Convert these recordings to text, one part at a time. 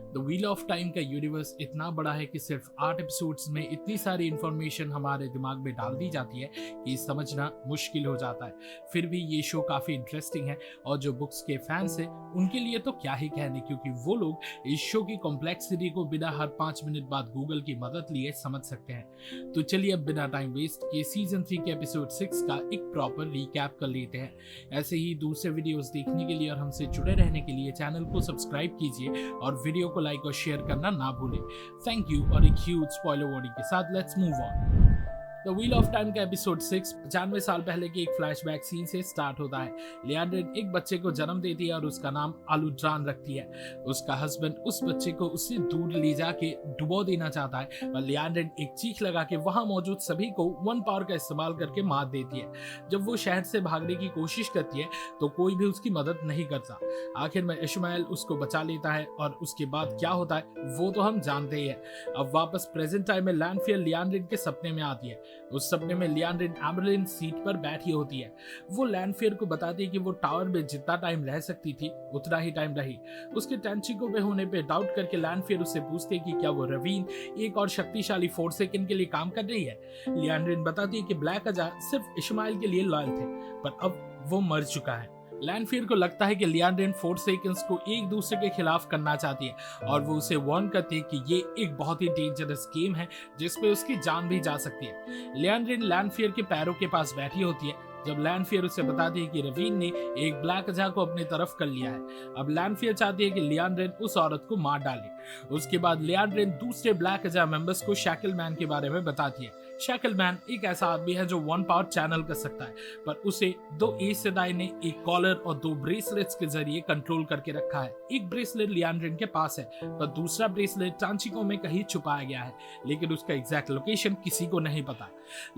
The wheel of time का universe इतना बड़ा है कि सिर्फ 8 एपिसोड्स में इतनी सारी इंफॉर्मेशन हमारे दिमाग में डाल दी जाती है कि समझना मुश्किल हो जाता है। फिर भी ये शो काफ़ी इंटरेस्टिंग है और जो बुक्स के फैंस हैं उनके लिए तो क्या ही कहने, क्योंकि वो लोग इस शो की कॉम्प्लेक्सिटी को बिना हर 5 मिनट बाद गूगल की मदद लिए समझ सकते हैं। तो चलिए अब बिना टाइम वेस्ट किए सीजन 3 के एपिसोड 6 का एक प्रॉपर रिकैप कर लेते हैं। ऐसे ही दूसरे वीडियोस देखने के लिए और हमसे जुड़े रहने के लिए चैनल को सब्सक्राइब कीजिए और वीडियो को लाइक और शेयर करना ना भूलें। Thank you. और एक ह्यूज स्पॉइलर वार्निंग के साथ let's move on. The wheel of time का एपिसोड 6 95 साल पहले के एक फ्लैशबैक सीन से स्टार्ट होता है। लियांड्रिन एक बच्चे को जन्म देती है और उसका नाम आलुड्रान रखती है। उसका हस्बैंड उस बच्चे को उससे दूर ले जाके डुबो देना चाहता है, पर लियांड्रिन एक चीख लगा के वहां मौजूद सभी को वन पावर का इस्तेमाल करके मार देती है। जब वो शहर से भागने की कोशिश करती है तो कोई भी उसकी मदद नहीं करता। आखिर में इश्माइल उसको बचा लेता है और उसके बाद क्या होता है वो तो हम जानते ही है। अब वापस प्रेजेंट टाइम में लैंडफियर लियांड्रिन के सपने में आती है। उस सपने में लियांड्रिन एमरलिन सीट पर बैठी होती है। वो लैंडफियर को बताती है कि वो टावर में जितना टाइम रह सकती थी उतना ही टाइम रही। उसके टेंचिको पे होने पे डाउट करके लैंडफियर उससे पूछते हैं कि क्या वो रवीन एक और शक्तिशाली फोर्सेकन के लिए काम कर रही है। लियांड्रिन बताती है कि ब्लैक अजा सिर्फ इश्माइल के लिए लॉयल थे, पर अब वो मर चुका है। लैंडफियर को लगता है कि लियांड्रिन फोर्सेकन्स को एक दूसरे के खिलाफ करना चाहती है और वो उसे वार्न करती है कि ये एक बहुत ही डेंजरस गेम है जिसपे उसकी जान भी जा सकती है। लियांड्रिन लैंडफियर के पैरों के पास बैठी होती है जब लैंडफियर उसे बताती है कि रवीन ने एक ब्लैक अजा को अपनी तरफ कर लिया है। अब लैंडफियर चाहती है कि लियांड्रिन उस औरत को मार डाले। उसके बाद लियांड्रिन दूसरे ब्लैक अजा मेंबर्स को शैकलमैन के बारे में बताती है। शैकलमैन एक ऐसा आदमी है जो वन पावर चैनल कर सकता है, पर उसे 2 एस सेडाई ने एक कॉलर और 2 ब्रेसलेट्स के जरिए कंट्रोल करके रखा है। एक ब्रेसलेट लियांड्रिन के पास है, पर दूसरा ब्रेसलेट टांचिको में कहीं छुपाया गया है, लेकिन उसका एग्जैक्ट लोकेशन किसी को नहीं पता।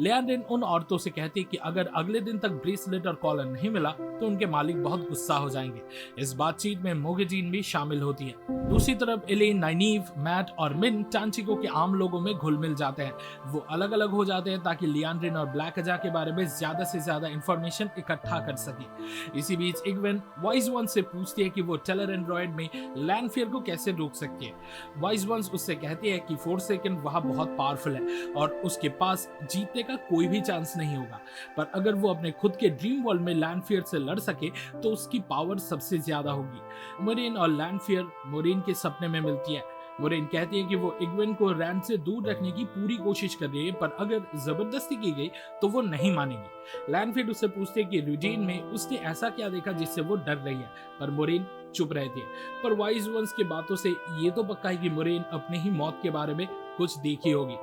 लियांड्रिन उन औरतों से कहती है कि अगर अगले दिन तक ब्रेसलेट और कॉलर नहीं मिला तो उनके मालिक बहुत गुस्सा हो जाएंगे। इस बातचीत में मोगेजीन भी शामिल होती है। दूसरी तरफ एलेन, नाइनीव, मैट और मिन टांचिको के आम लोगों में घुल मिल जाते हैं। वो अलग अलग हो जाते हैं ताकि लियांड्रिन और ब्लैक अजा के बारे में ज्यादा से ज्यादा इंफॉर्मेशन इकट्ठा कर सके। इसी बीच इग्वेन वाइज वन से पूछती है कि वो टेलर एंड्रॉइड में लैंडफियर को कैसे रोक सकती है। वाइज वन उससे कहती है कि फोर्सेकन वहां बहुत पावरफुल है और उसके पास जीतने का कोई भी चांस नहीं होगा, पर अगर वो अपने खुद के ड्रीम वर्ल्ड में लैंडफियर से लड़ सके तो उसकी पावर सबसे ज्यादा होगी। मोरेन और लैंडफियर मोरेन के सपने में मिलती है। मोरेन कहती है कि वो इग्वेन को रैंड से दूर रखने की पूरी कोशिश कर रही है, पर अगर जबरदस्ती की गई तो वो नहीं मानेगी। लैंडफियर उससे पूछते हैं कि रूटीन में उसने ऐसा क्या देखा जिससे वो डर रही है, पर मोरेन चुप रहती है। पर वाइज वंस की बातों से ये तो पक्का है कि मोरेन अपनी ही मौत के बारे में कुछ देखी होगी।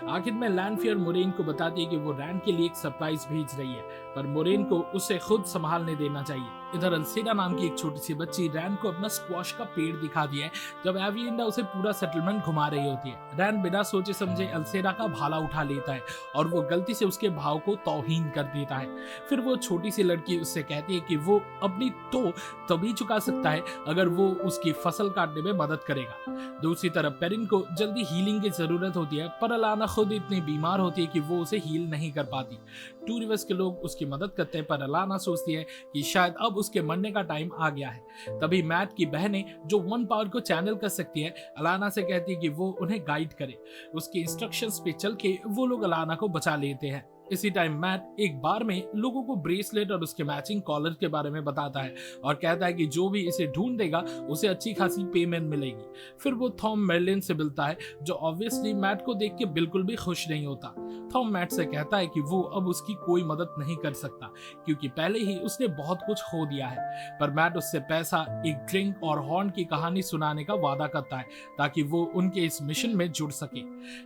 आखिर में लैंडफियर मोरेन को बताती है कि वो रैंड के लिए एक सरप्राइज भेज रही है, पर मोरेन को उसे खुद संभालने देना चाहिए। इधर अल्सेरा नाम की एक छोटी सी बच्ची रैंड को अपना स्क्वाश का पेड़ दिखा दिया है जब एविएंडा उसे पूरा सेटलमेंट घुमा रही होती है। रैंड बिना सोचे समझे अल्सेरा का भाला उठा लेता है और वो गलती से उसके भाव को तौहीन कर देता है। फिर वो छोटी सी लड़की उससे कहती है कि वो अपनी तो तभी चुका सकता है अगर वो उसकी फसल काटने में मदद करेगा। दूसरी तरफ पेरिन को जल्दी हीलिंग की जरूरत होती है, पर अलाना खुद इतनी बीमार होती है कि वो उसे हील नहीं कर पाती। टू रिवर्स के लोग उसकी मदद करते हैं, पर अलाना सोचती है कि शायद अब उसके मरने का टाइम आ गया है। तभी मैट की बहनें जो वन पावर को चैनल कर सकती है अलाना से कहती है कि वो उन्हें गाइड करे। उसके इंस्ट्रक्शंस पे चल के वो लोग अलाना को बचा लेते हैं। इसी टाइम मैट एक बार में लोगों को ब्रेसलेट और उसके मैचिंग कॉलर के बारे में बताता है और कहता है कि जो भी इसे ढूंढ देगा उसे अच्छी खासी पेमेंट मिलेगी। फिर वो थॉम मेर्लिन से मिलता है जो ऑब्वियसली मैट को देख के बिल्कुल भी खुश नहीं होता। थॉम मैट से कहता है कि वो अब उसकी कोई मदद नहीं कर सकता क्योंकि पहले ही उसने बहुत कुछ खो दिया है, पर मैट उससे पैसा, एक ड्रिंक और हॉर्न की कहानी सुनाने का वादा करता है ताकि वो उनके इस मिशन में जुड़ सके।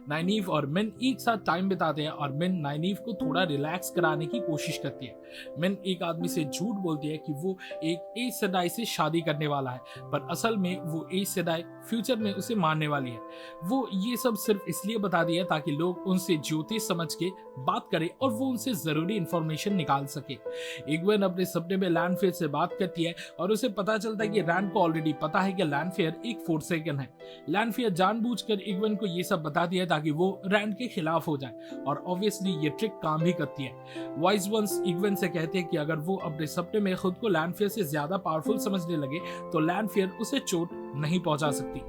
नाइनीव और मिन एक साथ टाइम बिताते हैं और मिन नाइनीव को थोड़ा रिलैक्स कराने की कोशिश करती है। मिन एक आदमी से झूठ बोलती है कि वो एक एस सेडाई से शादी करने वाला है, पर असल में वो एस सेडाई फ्यूचर में उसे मारने वाली है। वो ये सब सिर्फ इसलिए बता दिया ताकि लोग उनसे ज्योतिष समझ के बात करें और वो उनसे जरूरी इंफॉर्मेशन निकाल सके। इग्वेन अपने सपने में लैंडफियर से बात करती है और उसे पता चलता है कि रैंड को ऑलरेडी पता है कि लैंडफियर एक फोर्सेकन है। लैंडफियर जानबूझकर इग्वेन को ये सब बता दिया ताकि वो रैंड के खिलाफ हो जाए और ऑब्वियसली ये ट्रिक काम भी करती है। वाइज वंस इग्वेन से कहते हैं कि अगर वो अपने सपने में खुद को लैंडफियर से ज्यादा पावरफुल समझने लगे तो लैंडफियर उसे चोट नहीं पहुंचा सकती।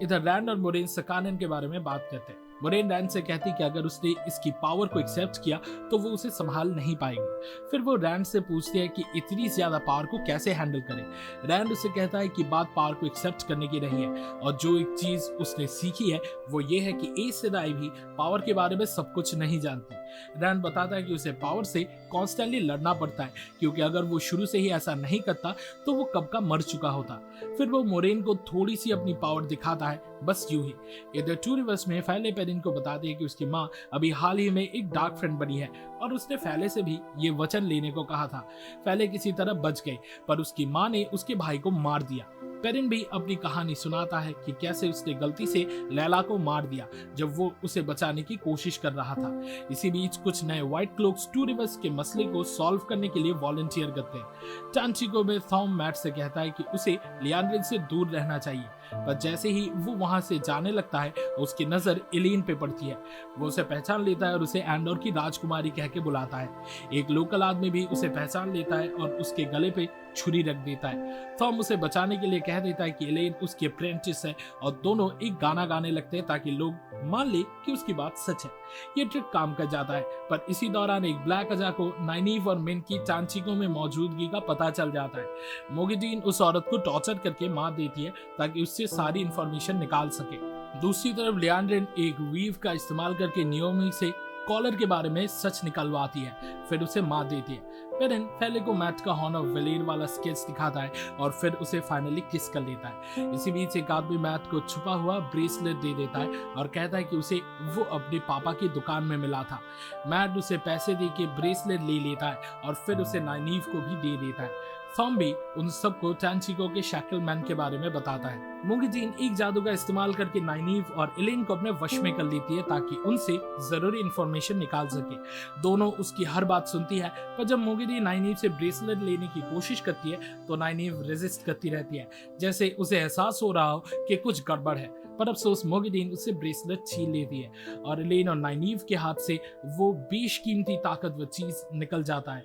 इधर रैंड और मोरेन सकानन के बारे में बात करते हैं। मोरेन रैंड से कहती कि अगर उसने इसकी पावर को एक्सेप्ट किया तो वो उसे संभाल नहीं पाएगी। फिर वो रैंड से पूछती है कि इतनी ज्यादा पावर को कैसे हैंडल करे। रैंड उसे कहता है कि बात पावर को एक्सेप्ट करने की नहीं है, और जो एक चीज उसने सीखी है वो ये है कि एस सेडाई भी पावर के बारे में सब कुछ नहीं जानती। रैंड बताता है कि उसे पावर से कॉन्स्टेंटली लड़ना पड़ता है, क्योंकि अगर वो शुरू से ही ऐसा नहीं करता तो वो कब का मर चुका होता। फिर वो मोरेन को थोड़ी सी अपनी पावर दिखाता है, बस यूं ही। इधर टू रिवर्स में फैले पेरिन को बताती है कि उसकी माँ अभी हाल ही में एक डार्क फ्रेंड बनी है, और उसने फैले से भी ये वचन लेने को कहा था। फैले किसी तरह बच गई, पर उसकी माँ ने उसके भाई को मार दिया। पेरिन भी अपनी कहानी सुनाता है कि कैसे उसने गलती से लैला को मार दिया जब वो उसे बचाने की कोशिश कर रहा था। इसी बीच कुछ नए व्हाइट क्लोक्स टू रिवर्स के मसले को सॉल्व करने के लिए वॉलंटियर करते हैं। टांचिको में थॉम मैट से कहता है कि उसे लियांड्रिन से दूर रहना चाहिए, पर जैसे ही वो वहां से जाने लगता है उसकी नजर एलेन पे पड़ती है। वो उसे पहचान लेता है और उसे एंडोर की राजकुमारी कह के बुलाता है। एक लोकल आदमी भी उसे पहचान लेता है और उसके गले पे छुरी रख देता है। थॉम उसे बचाने के लिए कह देता है कि एलेन उसकी अप्रेंटिस है, और दोनों एक गाना गाने लगते हैं ताकि लोग मान ले कि उसकी बात सच है। ये ट्रिक काम कर जाता है, पर इसी दौरान एक ब्लैक अजा को नाइनीव और मिन की टांचिको में मौजूदगी का पता चल जाता है। मोगिडीन उस औरत को टॉर्चर करके मार देती है ताकि उससे सारी इंफॉर्मेशन निकाल सके। दूसरी तरफ लियांड्रिन एक वीव का इस्तेमाल करके नियोमी से कॉलर के बारे में सच निकलवाती है, फिर उसे मार देती है। पेरिन फैले को मैट का हॉर्न ऑफ वेलेर वाला स्केच दिखाता है और फिर उसे फाइनली किस कर लेता है। इसी बीच एक आदमी मैट को छुपा हुआ ब्रेसलेट दे देता है और कहता है कि उसे वो अपने पापा की दुकान में मिला था। मैट उसे पैसे दे के ब्रेसलेट ले लेता है और फिर उसे नाइनीव को भी दे देता है। थॉम भी उन सबको टांचिको के शैकल मैन के बारे में बताता है। मोगिडीन एक जादू का इस्तेमाल करके नाइनीव और एलेन को अपने वश में कर लेती है ताकि उनसे जरूरी इंफॉर्मेशन निकाल सके। दोनों उसकी हर बात सुनती है, पर जब मोगिडीन नाइनीव से ब्रेसलेट लेने की कोशिश करती है तो नाइनीव रेजिस्ट करती रहती है, जैसे उसे एहसास हो रहा हो कि कुछ गड़बड़ है। पर अफसोस मोगिडीन उससे ब्रेसलेट छीन लेती है और एलेन और नाइनीव के हाथ से वो बेशकीमती ताकतवर चीज निकल जाता है।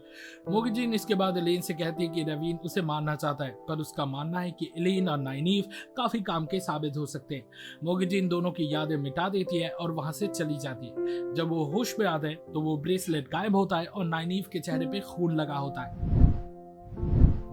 मोगिडीन इसके बाद एलेन से कहती है कि रवीन उसे मारना चाहता है, पर उसका मानना है कि एलेन और नाइनीव काफी काम के साबित हो सकते हैं। मोगिडीन दोनों की यादें मिटा देती है और वहां से चली जाती है। जब वो होश में आते हैं तो वो ब्रेसलेट गायब होता है और नाइनीव के चेहरे पे खून लगा होता है।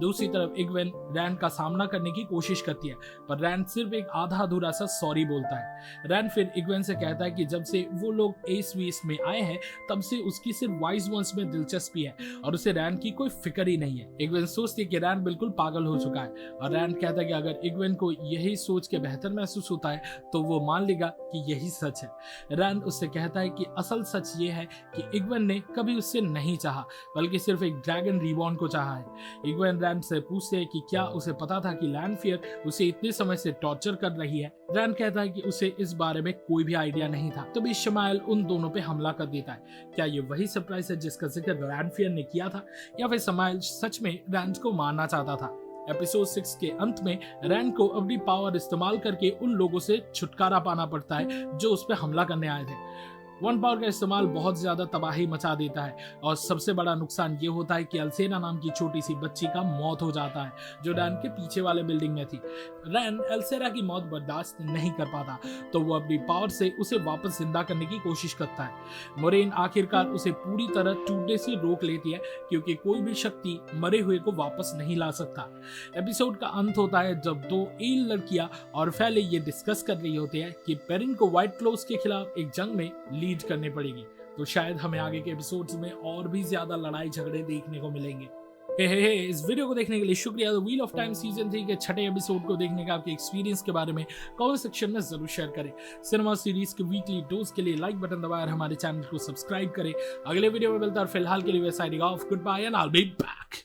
दूसरी तरफ इग्वेन रैंड का सामना करने की कोशिश करती है, पर रैंड सिर्फ एक आधा अधूरा सा सॉरी बोलता है। रैंड फिर इग्वेन से कहता है कि जब से वो लोग एस वीस में आए हैं तब से उसकी सिर्फ वाइज वंस में दिलचस्पी है और उसे रैंड की कोई फिक्र ही नहीं है। इग्वेन सोचती है कि रैंड बिल्कुल पागल हो चुका है, और रैंड कहता है कि अगर इग्वेन को यही सोच के बेहतर महसूस होता है तो वो मान लेगा कि यही सच है। रैंड उससे कहता है कि असल सच ये है कि इग्वेन ने कभी उससे नहीं चाहा, बल्कि सिर्फ एक ड्रैगन रिबॉर्न को चाहा है। इग्वेन रैंड से पूछते हैं कि क्या उसे पता था कि लैंडफियर उसे इतने समय से टॉर्चर कर रही है। रैंड कहता है कि उसे इस बारे में कोई भी आइडिया नहीं था। तभी शमाइल उन दोनों पे हमला कर देता है। क्या ये वही सरप्राइज है जिसका जिक्र लैंडफियर ने किया था, या फिर शमाइल सच में रैंड को मारना चाहता था? एपिसोड 6 के अंत में रैंड को अपनी पावर इस्तेमाल करके उन लोगों से छुटकारा पाना पड़ता है जो उस पर हमला करने आए थे। वन पावर का इस्तेमाल बहुत ज्यादा तबाही मचा देता है, और सबसे बड़ा नुकसान ये होता है कि अल्सेना नाम की छोटी सी बच्ची का मौत हो जाता है जो रैन के पीछे वाले बिल्डिंग में थी। रैन अल्सेना की मौत बर्दाश्त नहीं कर पाता तो वो अपनी पावर से उसे वापस जिंदा करने की कोशिश करता है। मोरेन आखिरकार उसे पूरी तरह टूटने से रोक लेती है, क्योंकि कोई भी शक्ति मरे हुए को वापस नहीं ला सकता। एपिसोड का अंत होता है जब दो एल लड़कियां और फैले ये डिस्कस कर रही होती है कि पेरिन को व्हाइट क्लोज के खिलाफ एक जंग में लीड करनी पड़ेगी। तो शायद हमें आगे के एपिसोड्स में और भी ज्यादा लड़ाई झगड़े देखने को मिलेंगे। हे इस वीडियो को देखने के लिए शुक्रिया। व्हील ऑफ टाइम सीजन 3 के छठे एपिसोड को देखने का आपके एक्सपीरियंस के बारे में कमेंट सेक्शन में जरूर शेयर करें। सिनेमा सीरीज के वीकली डोज के लिए लाइक बटन दबाएं और हमारे चैनल को सब्सक्राइब करें। अगले वीडियो में मिलता है, और फिलहाल के लिए signing off, goodbye and I will be back.